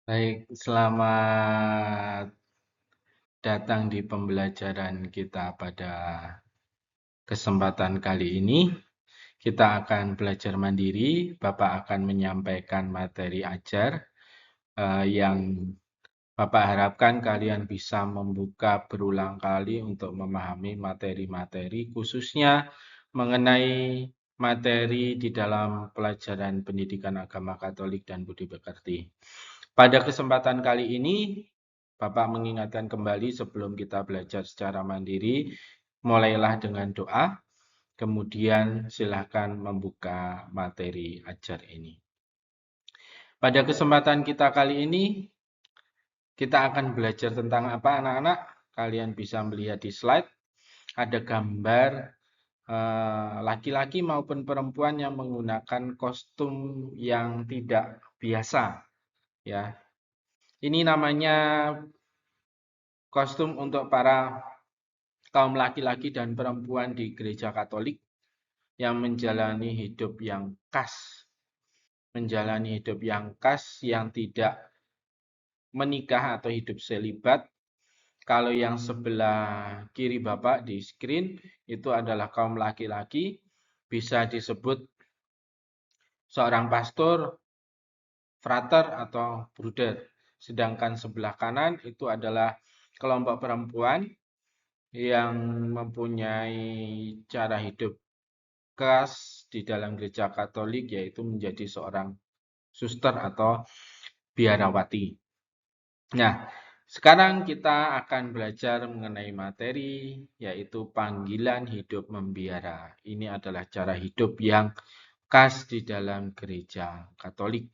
Baik, selamat datang di pembelajaran kita pada kesempatan kali ini. Kita akan belajar mandiri. Bapak akan menyampaikan materi ajar yang Bapak harapkan kalian bisa membuka berulang kali untuk memahami materi-materi, khususnya mengenai materi di dalam pelajaran pendidikan agama Katolik dan budi pekerti. Pada kesempatan kali ini, Bapak mengingatkan kembali sebelum kita belajar secara mandiri, mulailah dengan doa, kemudian silakan membuka materi ajar ini. Pada kesempatan kita kali ini, kita akan belajar tentang apa anak-anak? Kalian bisa melihat di slide, ada gambar laki-laki maupun perempuan yang menggunakan kostum yang tidak biasa, ya. Ini namanya kostum untuk para kaum laki-laki dan perempuan di gereja Katolik yang menjalani hidup yang khas, yang tidak menikah atau hidup selibat. Kalau yang sebelah kiri Bapak di screen itu adalah kaum laki-laki, bisa disebut seorang pastor, frater atau bruder. Sedangkan sebelah kanan itu adalah kelompok perempuan yang mempunyai cara hidup khas di dalam gereja Katolik, yaitu menjadi seorang suster atau biarawati. Nah, sekarang kita akan belajar mengenai materi, yaitu panggilan hidup membiara. Ini adalah cara hidup yang khas di dalam gereja Katolik.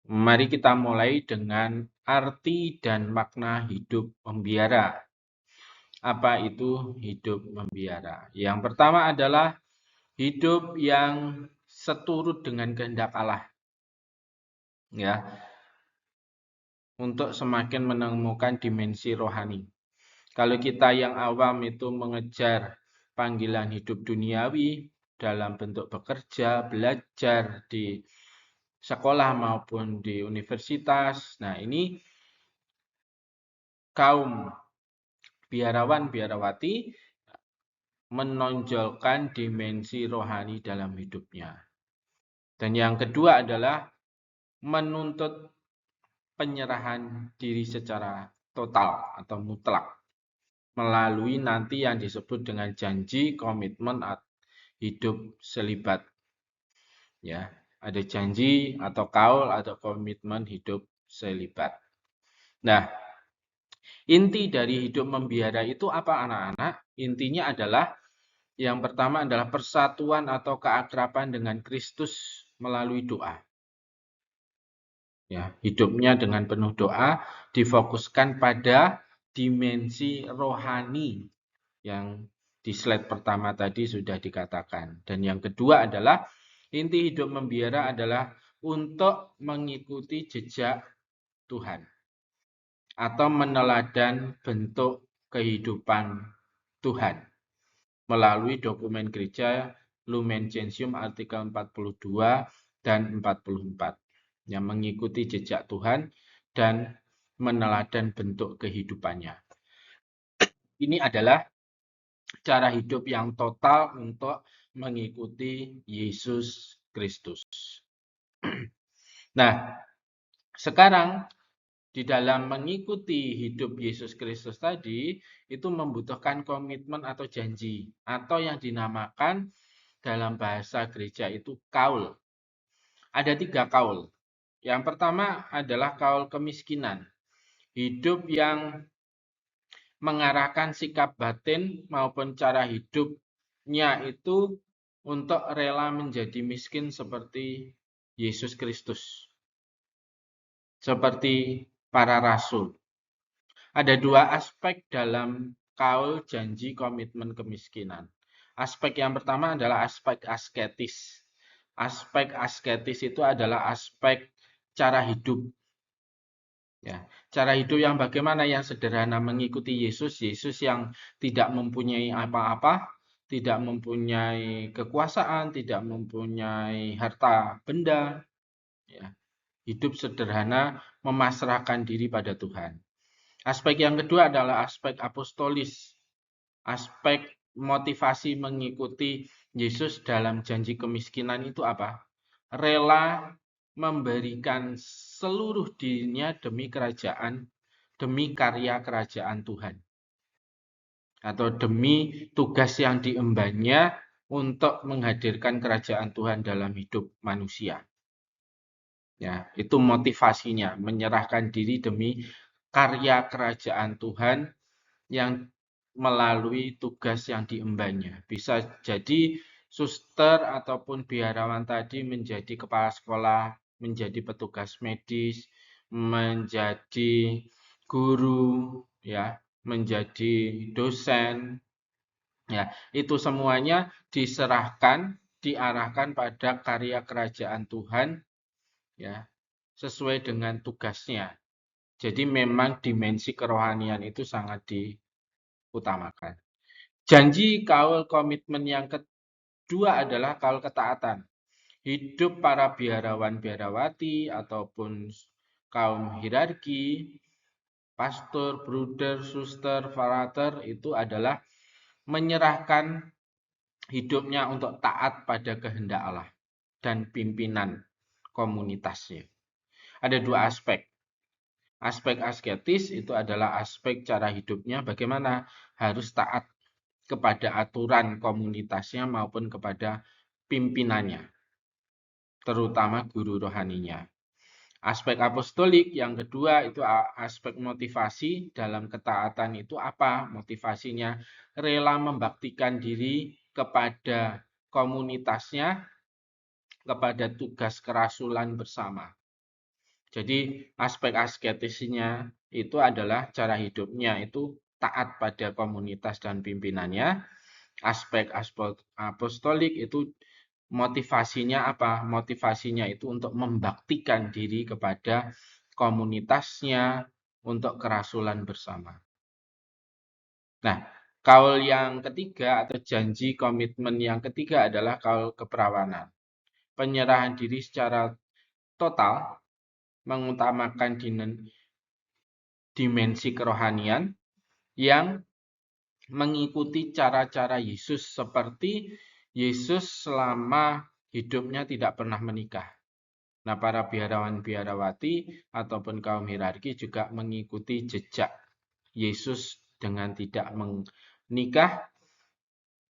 Mari kita mulai dengan arti dan makna hidup membiara. Apa itu hidup membiara? Yang pertama adalah hidup yang seturut dengan kehendak Allah. Ya, untuk semakin menemukan dimensi rohani. Kalau kita yang awam itu mengejar panggilan hidup duniawi dalam bentuk bekerja, belajar di sekolah maupun di universitas. Nah, ini kaum biarawan biarawati menonjolkan dimensi rohani dalam hidupnya. Dan yang kedua adalah menuntut penyerahan diri secara total atau mutlak melalui nanti yang disebut dengan janji komitmen hidup selibat. Ya, ada janji atau kaul atau komitmen hidup selibat. Nah, inti dari hidup membiara itu apa anak-anak? Intinya adalah yang pertama adalah persatuan atau keakraban dengan Kristus melalui doa. Ya, hidupnya dengan penuh doa difokuskan pada dimensi rohani yang di slide pertama tadi sudah dikatakan. Dan yang kedua adalah inti hidup membiara adalah untuk mengikuti jejak Tuhan atau meneladan bentuk kehidupan Tuhan melalui dokumen gereja Lumen Gentium artikel 42 dan 44 yang mengikuti jejak Tuhan dan meneladan bentuk kehidupannya. Ini adalah cara hidup yang total untuk mengikuti Yesus Kristus. Nah, sekarang di dalam mengikuti hidup Yesus Kristus tadi, itu membutuhkan komitmen atau janji, atau yang dinamakan dalam bahasa gereja itu kaul. Ada 3 kaul. Yang pertama adalah kaul kemiskinan. Hidup yang mengarahkan sikap batin maupun cara hidupnya itu untuk rela menjadi miskin seperti Yesus Kristus. Seperti para rasul. Ada 2 aspek dalam kaul janji komitmen kemiskinan. Aspek yang pertama adalah aspek asketis. Aspek asketis itu adalah aspek cara hidup. Ya, cara hidup yang bagaimana? Yang sederhana, mengikuti Yesus. Yesus yang tidak mempunyai apa-apa, tidak mempunyai kekuasaan, tidak mempunyai harta benda. Ya. hidup sederhana, memasrahkan diri pada Tuhan. Aspek yang kedua adalah aspek apostolis, aspek motivasi mengikuti Yesus dalam janji kemiskinan itu apa? Rela memberikan seluruh dirinya demi kerajaan, demi karya kerajaan Tuhan. Atau demi tugas yang diembannya untuk menghadirkan kerajaan Tuhan dalam hidup manusia. Ya, itu motivasinya, menyerahkan diri demi karya kerajaan Tuhan yang melalui tugas yang diembannya. Bisa jadi suster ataupun biarawan tadi menjadi kepala sekolah, menjadi petugas medis, menjadi guru, ya, menjadi dosen, ya, itu semuanya diserahkan, diarahkan pada karya kerajaan Tuhan, ya, sesuai dengan tugasnya. Jadi memang dimensi kerohanian itu sangat diutamakan. Janji kaul komitmen yang kedua adalah kaul ketaatan. Hidup para biarawan biarawati ataupun kaum hierarki, pastor, bruder, suster, frater itu adalah menyerahkan hidupnya untuk taat pada kehendak Allah dan pimpinan komunitasnya. Ada dua aspek. Aspek asketis itu adalah aspek cara hidupnya bagaimana harus taat kepada aturan komunitasnya maupun kepada pimpinannya, terutama guru rohaninya. Aspek apostolik yang kedua itu aspek motivasi. Dalam ketaatan itu apa motivasinya? Rela membaktikan diri kepada komunitasnya, kepada tugas kerasulan bersama. Jadi aspek asketisnya itu adalah cara hidupnya itu taat pada komunitas dan pimpinannya. Aspek apostolik itu motivasinya apa? Motivasinya itu untuk membaktikan diri kepada komunitasnya untuk kerasulan bersama. Nah, kaul yang ketiga atau janji komitmen yang ketiga adalah kaul keperawanan. Penyerahan diri secara total mengutamakan dimensi kerohanian yang mengikuti cara-cara Yesus seperti Yesus selama hidupnya tidak pernah menikah. Nah, para biarawan-biarawati ataupun kaum hierarki juga mengikuti jejak Yesus dengan tidak menikah,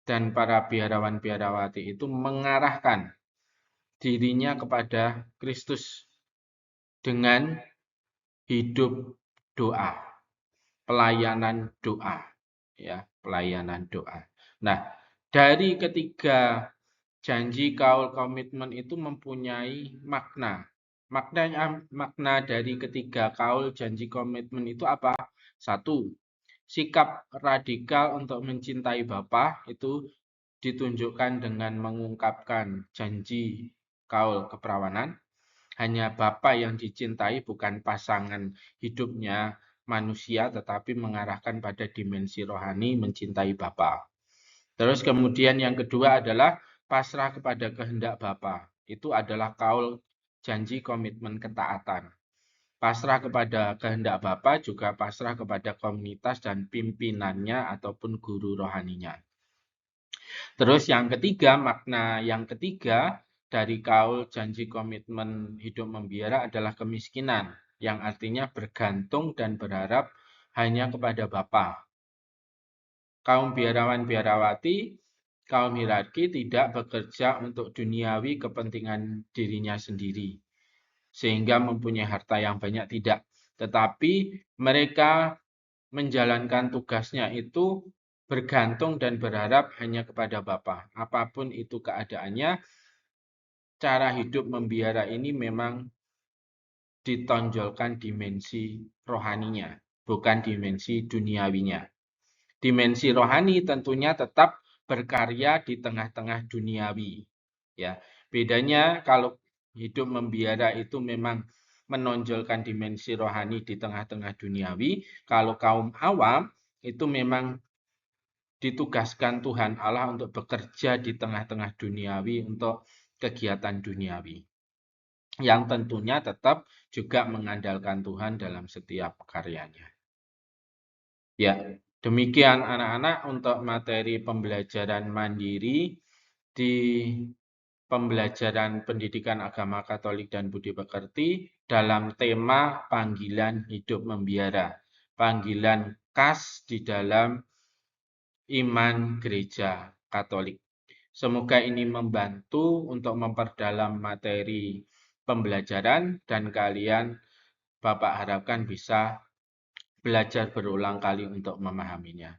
dan para biarawan-biarawati itu mengarahkan dirinya kepada Kristus dengan hidup doa, pelayanan doa, ya, pelayanan doa. Nah, dari ketiga janji kaul komitmen itu mempunyai makna. Makna dari ketiga kaul janji komitmen itu apa? Satu, sikap radikal untuk mencintai Bapa itu ditunjukkan dengan mengungkapkan janji kaul keperawanan. Hanya Bapa yang dicintai, bukan pasangan hidupnya manusia, tetapi mengarahkan pada dimensi rohani mencintai Bapa. Terus kemudian yang kedua adalah pasrah kepada kehendak Bapa. Itu adalah kaul janji komitmen ketaatan. Pasrah kepada kehendak Bapa juga pasrah kepada komunitas dan pimpinannya ataupun guru rohaninya. Terus yang ketiga, makna yang ketiga dari kaul janji komitmen hidup membiara adalah kemiskinan, yang artinya bergantung dan berharap hanya kepada Bapa. Kaum biarawan-biarawati, kaum hierarki tidak bekerja untuk duniawi kepentingan dirinya sendiri, sehingga mempunyai harta yang banyak, tidak. Tetapi mereka menjalankan tugasnya itu bergantung dan berharap hanya kepada Bapa. Apapun itu keadaannya, cara hidup membiara ini memang ditonjolkan dimensi rohaninya, bukan dimensi duniawinya. Dimensi rohani tentunya tetap berkarya di tengah-tengah duniawi. Ya, bedanya kalau hidup membiara itu memang menonjolkan dimensi rohani di tengah-tengah duniawi. Kalau kaum awam itu memang ditugaskan Tuhan Allah untuk bekerja di tengah-tengah duniawi untuk kegiatan duniawi. yang tentunya tetap juga mengandalkan Tuhan dalam setiap karyanya. Ya, demikian anak-anak untuk materi pembelajaran mandiri di pembelajaran pendidikan agama Katolik dan budi pekerti dalam tema panggilan hidup membiara, panggilan khas di dalam iman gereja Katolik. Semoga ini membantu untuk memperdalam materi pembelajaran dan kalian Bapak harapkan bisa belajar berulang kali untuk memahaminya.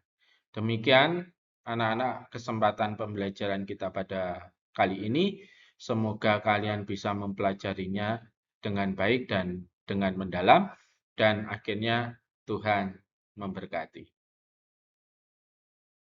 Demikian anak-anak kesempatan pembelajaran kita pada kali ini. Semoga kalian bisa mempelajarinya dengan baik dan dengan mendalam dan akhirnya Tuhan memberkati.